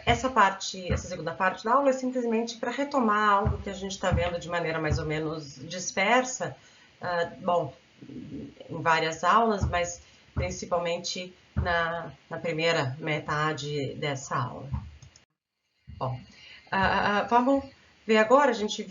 Essa segunda parte da aula é simplesmente para retomar algo que a gente está vendo de maneira mais ou menos dispersa, bom, em várias aulas, mas principalmente na primeira metade dessa aula. Bom, vamos ver agora, a gente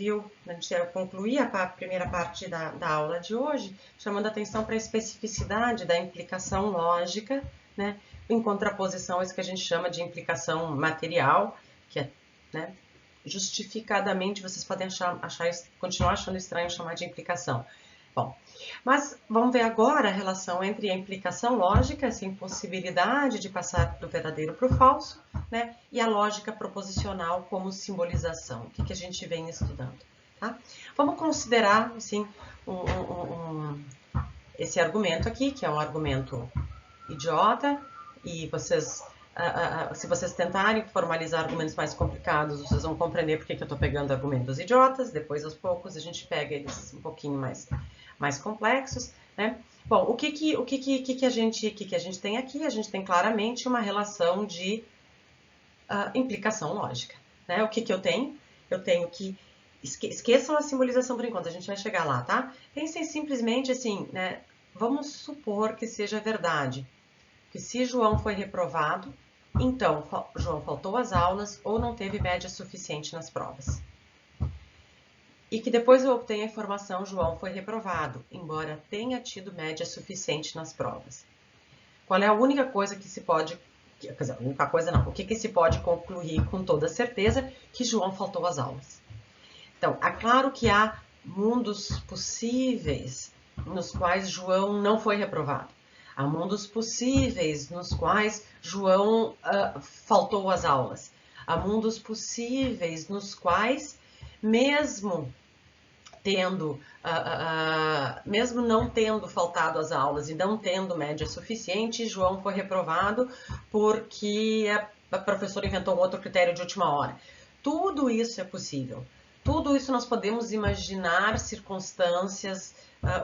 concluir a primeira parte da aula de hoje, chamando atenção para a especificidade da implicação lógica, né, em contraposição a isso que a gente chama de implicação material, que é, né, justificadamente vocês podem continuar achando estranho chamar de implicação. Bom, mas vamos ver agora a relação entre a implicação lógica, essa impossibilidade de passar do verdadeiro para o falso, né, e a lógica proposicional como simbolização, o que a gente vem estudando. Tá? Vamos considerar assim, esse argumento aqui, que é um argumento idiota, e vocês, se vocês tentarem formalizar argumentos mais complicados, vocês vão compreender porque que eu estou pegando argumentos idiotas, depois aos poucos a gente pega eles um pouquinho mais complexos, né? Bom, o que a gente tem aqui? A gente tem claramente uma relação de implicação lógica, né? O que eu tenho? Eu tenho que esqueçam a simbolização por enquanto, a gente vai chegar lá, tá? Pensem simplesmente assim, né? Vamos supor que seja verdade, que se João foi reprovado, então João faltou às aulas ou não teve média suficiente nas provas. E que depois eu obtenho a informação João foi reprovado, embora tenha tido média suficiente nas provas. Qual é a única coisa que se pode... Quer dizer, a única coisa não. O que se pode concluir com toda certeza? Que João faltou às aulas. Então, é claro que há mundos possíveis nos quais João não foi reprovado. Há mundos possíveis nos quais João faltou às aulas. Há mundos possíveis nos quais, mesmo mesmo não tendo faltado às aulas e não tendo média suficiente, João foi reprovado porque a professora inventou um outro critério de última hora. Tudo isso é possível. Tudo isso nós podemos imaginar circunstâncias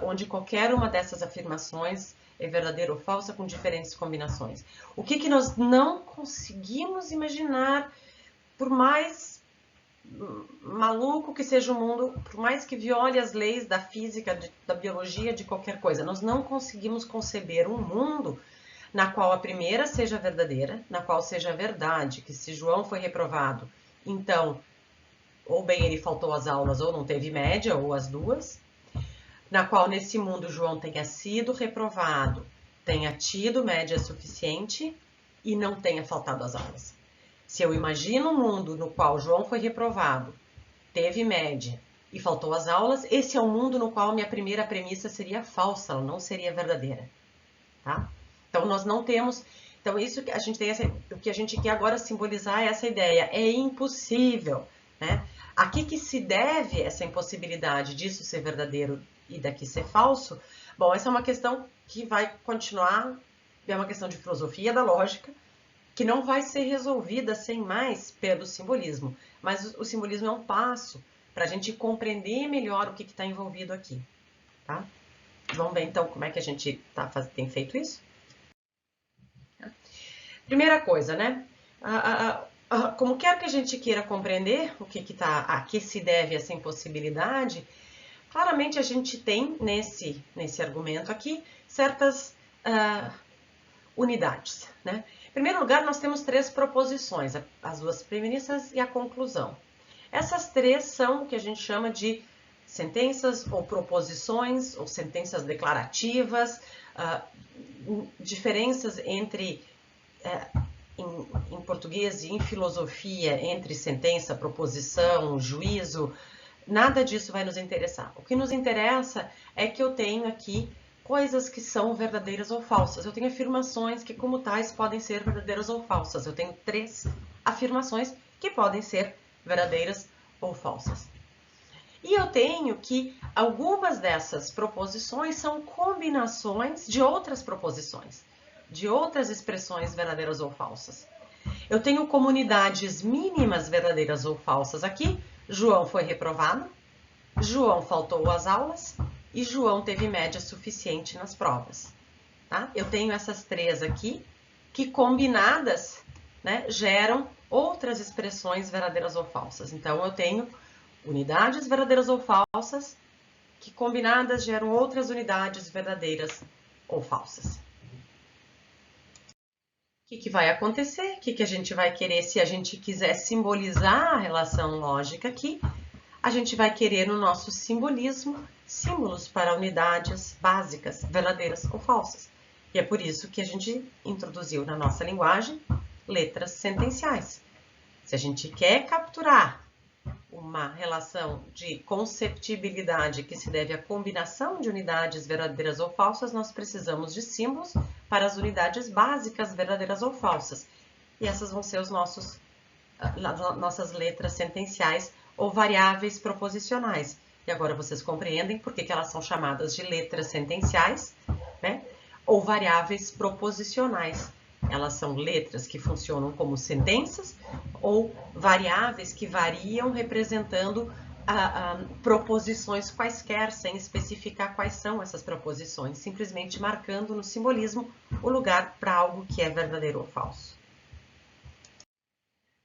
onde qualquer uma dessas afirmações é verdadeira ou falsa com diferentes combinações. O que nós não conseguimos imaginar, por mais maluco que seja o mundo, por mais que viole as leis da física, da biologia, de qualquer coisa, nós não conseguimos conceber um mundo na qual a primeira seja verdadeira, na qual seja verdade, que se João foi reprovado, então, ou bem ele faltou às aulas, ou não teve média, ou as duas, na qual nesse mundo João tenha sido reprovado, tenha tido média suficiente e não tenha faltado às aulas. Se eu imagino um mundo no qual João foi reprovado, teve média e faltou às aulas, esse é um mundo no qual minha primeira premissa seria falsa, ela não seria verdadeira. Tá? Então, nós não temos... Então, isso que a gente tem, o que a gente quer agora simbolizar é essa ideia. É impossível, né? A que se deve essa impossibilidade disso ser verdadeiro e daqui ser falso? Bom, essa é uma questão que vai continuar, é uma questão de filosofia da lógica, que não vai ser resolvida sem mais pelo simbolismo. Mas o simbolismo é um passo para a gente compreender melhor o que está envolvido aqui. Tá? Vamos ver então como é que a gente tem feito isso? Primeira coisa, né? Como quer que a gente queira compreender a que se deve essa impossibilidade, claramente a gente tem nesse argumento aqui certas unidades, né? Em primeiro lugar, nós temos três proposições, as duas premissas e a conclusão. Essas três são o que a gente chama de sentenças ou proposições ou sentenças declarativas, diferenças entre, em português e em filosofia, entre sentença, proposição, juízo, nada disso vai nos interessar. O que nos interessa é que eu tenho aqui coisas que são verdadeiras ou falsas. Eu tenho afirmações que, como tais, podem ser verdadeiras ou falsas. Eu tenho três afirmações que podem ser verdadeiras ou falsas. E eu tenho que algumas dessas proposições são combinações de outras proposições, de outras expressões verdadeiras ou falsas. Eu tenho comunidades mínimas verdadeiras ou falsas aqui. João foi reprovado, João faltou às aulas e João teve média suficiente nas provas. Tá? Eu tenho essas três aqui que combinadas, né, geram outras expressões verdadeiras ou falsas. Então, eu tenho unidades verdadeiras ou falsas que combinadas geram outras unidades verdadeiras ou falsas. O que vai acontecer? O que a gente vai querer? Se a gente quiser simbolizar a relação lógica aqui, a gente vai querer no nosso simbolismo símbolos para unidades básicas, verdadeiras ou falsas. E é por isso que a gente introduziu na nossa linguagem letras sentenciais. Se a gente quer capturar uma relação de conceptibilidade que se deve à combinação de unidades verdadeiras ou falsas, nós precisamos de símbolos para as unidades básicas verdadeiras ou falsas. E essas vão ser nossas letras sentenciais ou variáveis proposicionais. E agora vocês compreendem por que elas são chamadas de letras sentenciais, né? Ou variáveis proposicionais. Elas são letras que funcionam como sentenças ou variáveis que variam representando proposições quaisquer, sem especificar quais são essas proposições, simplesmente marcando no simbolismo o lugar para algo que é verdadeiro ou falso.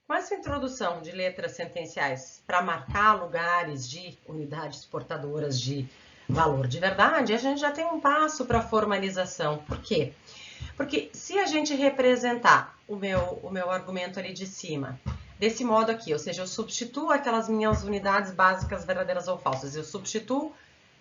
Com essa introdução de letras sentenciais para marcar lugares de unidades portadoras de valor de verdade, a gente já tem um passo para a formalização. Por quê? Porque se a gente representar o meu argumento ali de cima, desse modo aqui, ou seja, eu substituo aquelas minhas unidades básicas verdadeiras ou falsas, eu substituo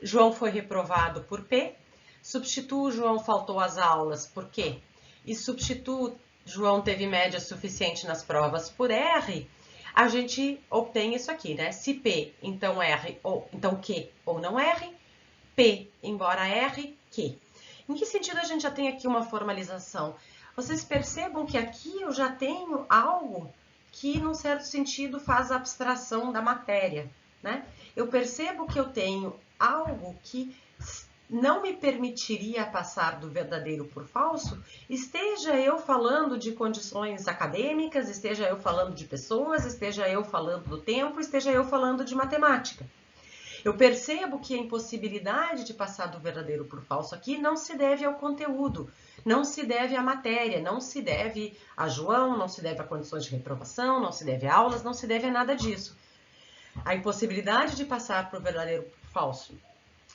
João foi reprovado por P, substituo João faltou às aulas por Q, e substituo João teve média suficiente nas provas por R, a gente obtém isso aqui, né? Se P, então R, ou então Q ou não R, P, embora R, Q. Em que sentido a gente já tem aqui uma formalização? Vocês percebam que aqui eu já tenho algo que, num certo sentido, faz a abstração da matéria, né? Eu percebo que eu tenho algo que não me permitiria passar do verdadeiro por falso, esteja eu falando de condições acadêmicas, esteja eu falando de pessoas, esteja eu falando do tempo, esteja eu falando de matemática. Eu percebo que a impossibilidade de passar do verdadeiro por falso aqui não se deve ao conteúdo, não se deve à matéria, não se deve a João, não se deve a condições de reprovação, não se deve a aulas, não se deve a nada disso. A impossibilidade de passar por verdadeiro por falso,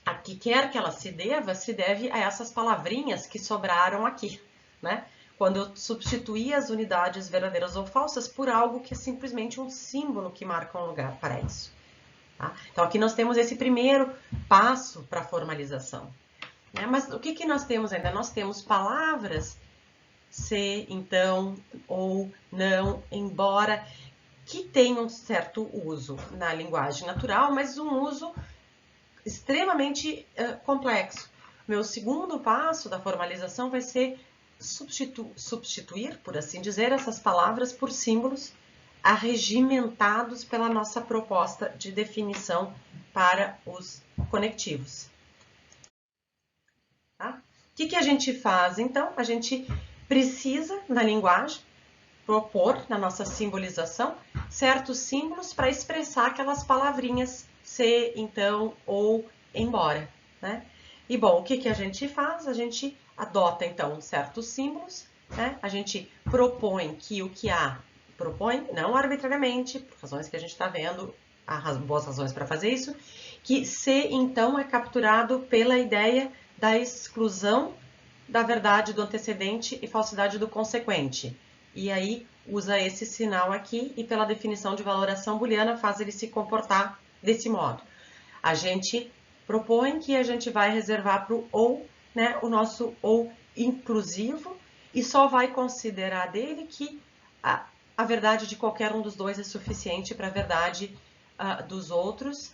a que quer que ela se deve a essas palavrinhas que sobraram aqui, né? Quando eu substituí as unidades verdadeiras ou falsas por algo que é simplesmente um símbolo que marca um lugar para isso. Tá? Então, aqui nós temos esse primeiro passo para a formalização. Né? Mas o que nós temos ainda? Nós temos palavras se, então, ou, não, embora, que têm um certo uso na linguagem natural, mas um uso extremamente complexo. Meu segundo passo da formalização vai ser substituir, por assim dizer, essas palavras por símbolos arregimentados pela nossa proposta de definição para os conectivos. Tá? O que a gente faz, então? A gente precisa, na linguagem, propor, na nossa simbolização, certos símbolos para expressar aquelas palavrinhas se, então, ou, embora. Né? E, bom, o que a gente faz? A gente adota, então, certos símbolos, né? A gente propõe que o que há propõe, não arbitrariamente, por razões que a gente está vendo, há boas razões para fazer isso, que se, então, é capturado pela ideia da exclusão da verdade do antecedente e falsidade do consequente. E aí, usa esse sinal aqui e, pela definição de valoração booleana, faz ele se comportar desse modo. A gente propõe que a gente vai reservar para o ou, né, o nosso ou inclusivo, e só vai considerar dele que a verdade de qualquer um dos dois é suficiente para a verdade dos outros,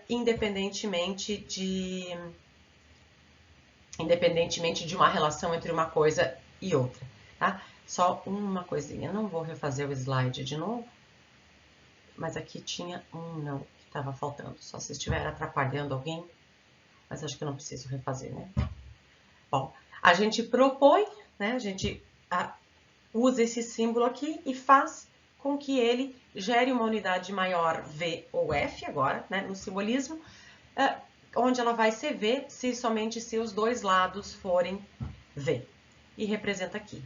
independentemente de uma relação entre uma coisa e outra. Tá? Só uma coisinha, não vou refazer o slide de novo, mas aqui tinha um não que estava faltando, só se estiver atrapalhando alguém, mas acho que eu não preciso refazer, né? Bom, a gente propõe, né, a gente usa esse símbolo aqui e faz com que ele gere uma unidade maior V ou F agora, né, no simbolismo, onde ela vai ser V se somente se os dois lados forem V. E representa aqui.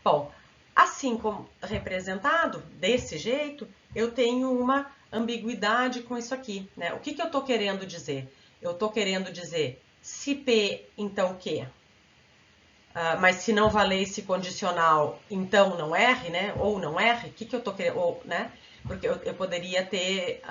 Bom, Assim como representado desse jeito, eu tenho uma ambiguidade com isso aqui, né? O que eu estou querendo dizer? Eu estou querendo dizer se P, então Q. Mas se não valer esse condicional, então não R, né? Ou não R, o que eu estou querendo, ou, né? Porque eu poderia ter,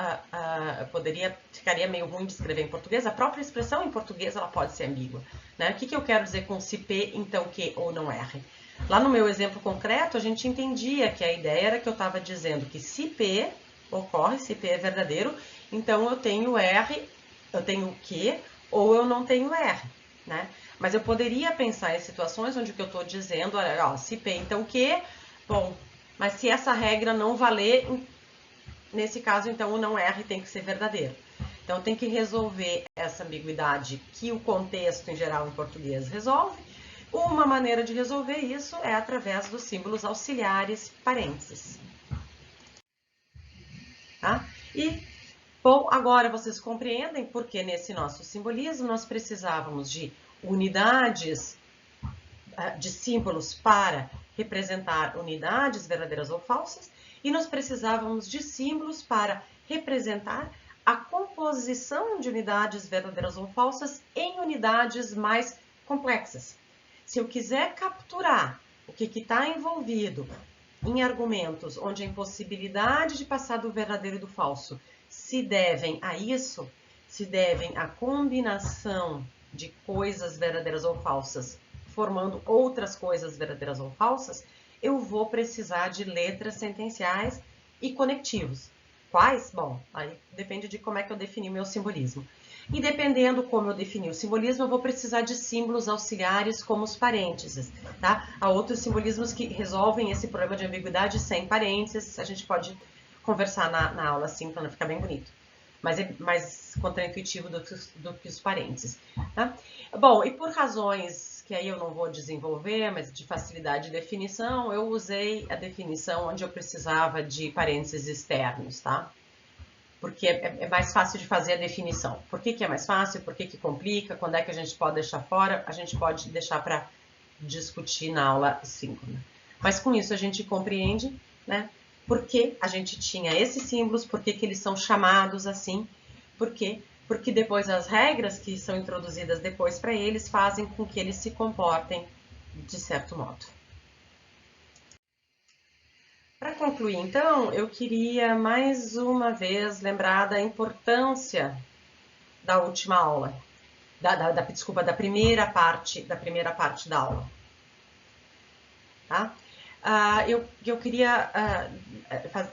ficaria meio ruim de escrever em português, a própria expressão em português ela pode ser ambígua, né? O que eu quero dizer com se P, então Q ou não R? Lá no meu exemplo concreto, a gente entendia que a ideia era que eu estava dizendo que se P ocorre, se P é verdadeiro, então eu tenho R, eu tenho Q, ou eu não tenho R, né? Mas eu poderia pensar em situações onde o que eu estou dizendo, olha, ó, se P, então Q, bom, mas se essa regra não valer, nesse caso, então, o não R tem que ser verdadeiro. Então, eu tenho que resolver essa ambiguidade que o contexto, em geral, em português resolve. Uma maneira de resolver isso é através dos símbolos auxiliares parênteses. Tá? E, bom, agora vocês compreendem porque nesse nosso simbolismo nós precisávamos de unidades de símbolos para representar unidades verdadeiras ou falsas, e nós precisávamos de símbolos para representar a composição de unidades verdadeiras ou falsas em unidades mais complexas. Se eu quiser capturar o que está envolvido em argumentos onde a impossibilidade de passar do verdadeiro e do falso se devem a isso, se devem à combinação de coisas verdadeiras ou falsas formando outras coisas verdadeiras ou falsas, eu vou precisar de letras sentenciais e conectivos. Quais? Bom, aí depende de como é que eu defini meu simbolismo. E dependendo como eu defini o simbolismo, eu vou precisar de símbolos auxiliares como os parênteses, tá? Há outros simbolismos que resolvem esse problema de ambiguidade sem parênteses, a gente pode conversar na aula assim, para não ficar bem bonito. Mas é mais contraintuitivo do que os parênteses, tá? Bom, e por razões que aí eu não vou desenvolver, mas de facilidade de definição, eu usei a definição onde eu precisava de parênteses externos, tá? Porque é mais fácil de fazer a definição. Por que é mais fácil? Por que complica? Quando é que a gente pode deixar fora? A gente pode deixar para discutir na aula síncrona. Mas com isso a gente compreende, né? Por que a gente tinha esses símbolos, por que eles são chamados assim, por quê? Porque depois as regras que são introduzidas depois para eles fazem com que eles se comportem de certo modo. Para concluir, então, eu queria mais uma vez lembrar da importância da última aula, desculpa, da primeira parte da aula. Tá? Eu queria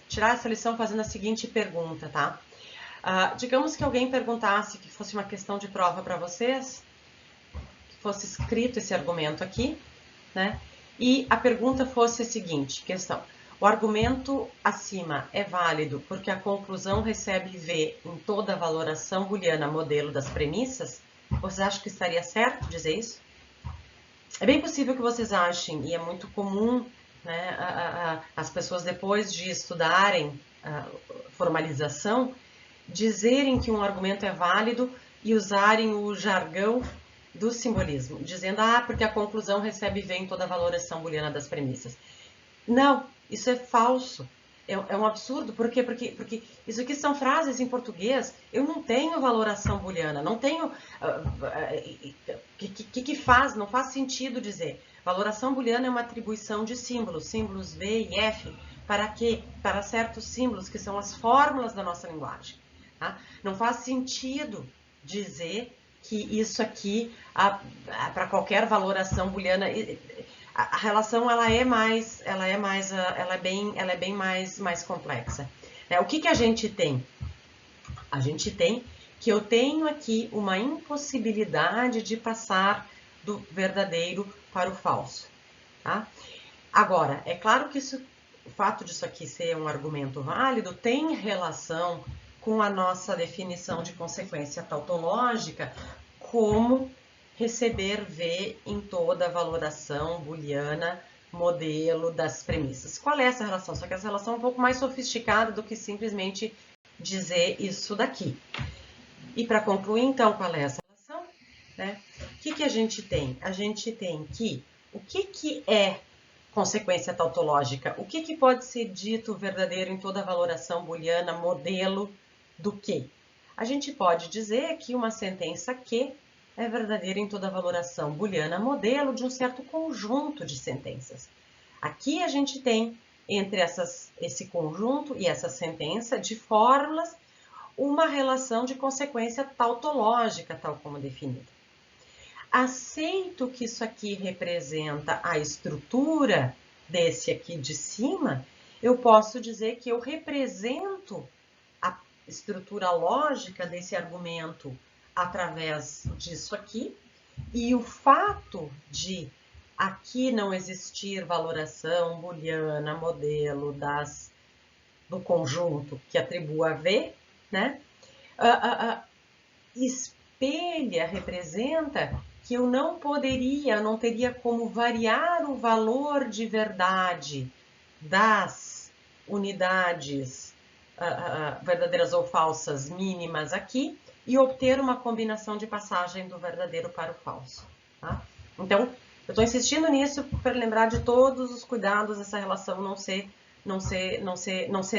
tirar essa lição fazendo a seguinte pergunta, tá? Digamos que alguém perguntasse que fosse uma questão de prova para vocês, que fosse escrito esse argumento aqui, né? E a pergunta fosse a seguinte, questão: o argumento acima é válido porque a conclusão recebe V em toda a valoração booleana modelo das premissas? Vocês acham que estaria certo dizer isso? É bem possível que vocês achem, e é muito comum, né, as pessoas depois de estudarem formalização, dizerem que um argumento é válido e usarem o jargão do simbolismo, dizendo, porque a conclusão recebe V em toda a valoração booleana das premissas. Não, isso é falso. É um absurdo. Por quê? Porque isso aqui são frases em português. Eu não tenho valoração booleana, não tenho... que faz? Não faz sentido dizer. Valoração booleana é uma atribuição de símbolos, símbolos V e F. Para quê? Para certos símbolos, que são as fórmulas da nossa linguagem. Tá? Não faz sentido dizer que isso aqui, para qualquer valoração booleana... A relação ela é bem mais complexa. O que a gente tem? A gente tem que eu tenho aqui uma impossibilidade de passar do verdadeiro para o falso. Tá? Agora, é claro que o fato disso aqui ser um argumento válido tem relação com a nossa definição de consequência tautológica como receber V em toda a valoração booleana modelo das premissas. Qual é essa relação? Só que essa relação é um pouco mais sofisticada do que simplesmente dizer isso daqui. E para concluir, então, qual é essa relação? O que a gente tem? A gente tem que o que é consequência tautológica. O que pode ser dito verdadeiro em toda valoração booleana, modelo do quê? A gente pode dizer que uma sentença que é verdadeira em toda valoração booleana, modelo de um certo conjunto de sentenças. Aqui a gente tem, entre esse conjunto e essa sentença de fórmulas, uma relação de consequência tautológica, tal como definida. Aceito que isso aqui representa a estrutura desse aqui de cima, eu posso dizer que eu represento a estrutura lógica desse argumento através disso aqui, e o fato de aqui não existir valoração booleana, modelo do conjunto que atribua V, né? Espelha, representa que eu não teria como variar o valor de verdade das unidades verdadeiras ou falsas mínimas aqui e obter uma combinação de passagem do verdadeiro para o falso. Tá? Então, eu estou insistindo nisso para lembrar de todos os cuidados dessa relação não ser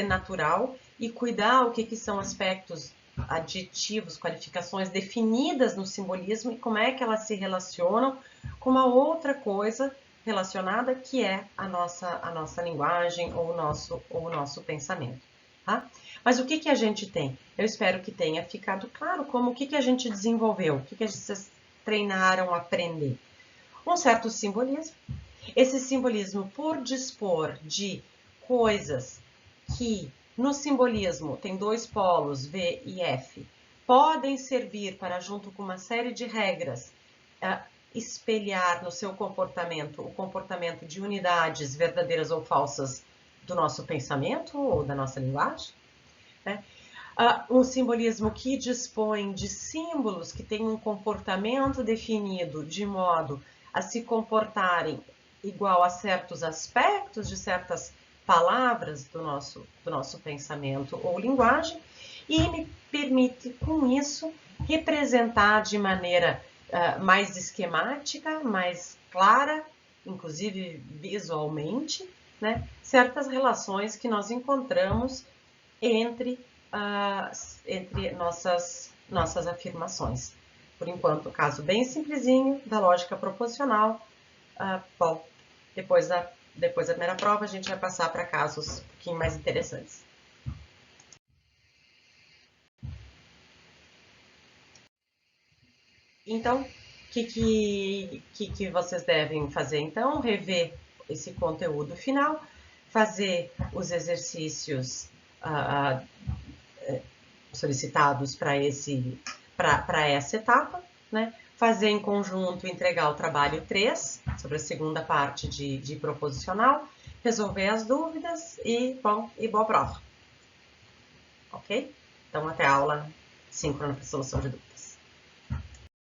natural e cuidar o que são aspectos adjetivos, qualificações definidas no simbolismo e como é que elas se relacionam com uma outra coisa relacionada que é a nossa linguagem ou o nosso pensamento. Tá? Mas o que a gente tem? Eu espero que tenha ficado claro como o que a gente desenvolveu, o que vocês treinaram a aprender. Um certo simbolismo. Esse simbolismo, por dispor de coisas que no simbolismo tem dois polos, V e F, podem servir para, junto com uma série de regras, espelhar no seu comportamento o comportamento de unidades verdadeiras ou falsas do nosso pensamento ou da nossa linguagem. Né? Um simbolismo que dispõe de símbolos que têm um comportamento definido de modo a se comportarem igual a certos aspectos de certas palavras do nosso pensamento ou linguagem e me permite, com isso, representar de maneira mais esquemática, mais clara, inclusive visualmente, né, certas relações que nós encontramos entre nossas afirmações. Por enquanto, caso bem simplesinho da lógica proposicional. Bom, depois da primeira prova, a gente vai passar para casos um pouquinho mais interessantes. Então, o que vocês devem fazer? Então, rever esse conteúdo final, fazer os exercícios solicitados para essa etapa, né? Fazer em conjunto, entregar o trabalho 3, sobre a segunda parte de proposicional, resolver as dúvidas e boa prova. Ok? Então, até a aula síncrona para solução de dúvidas.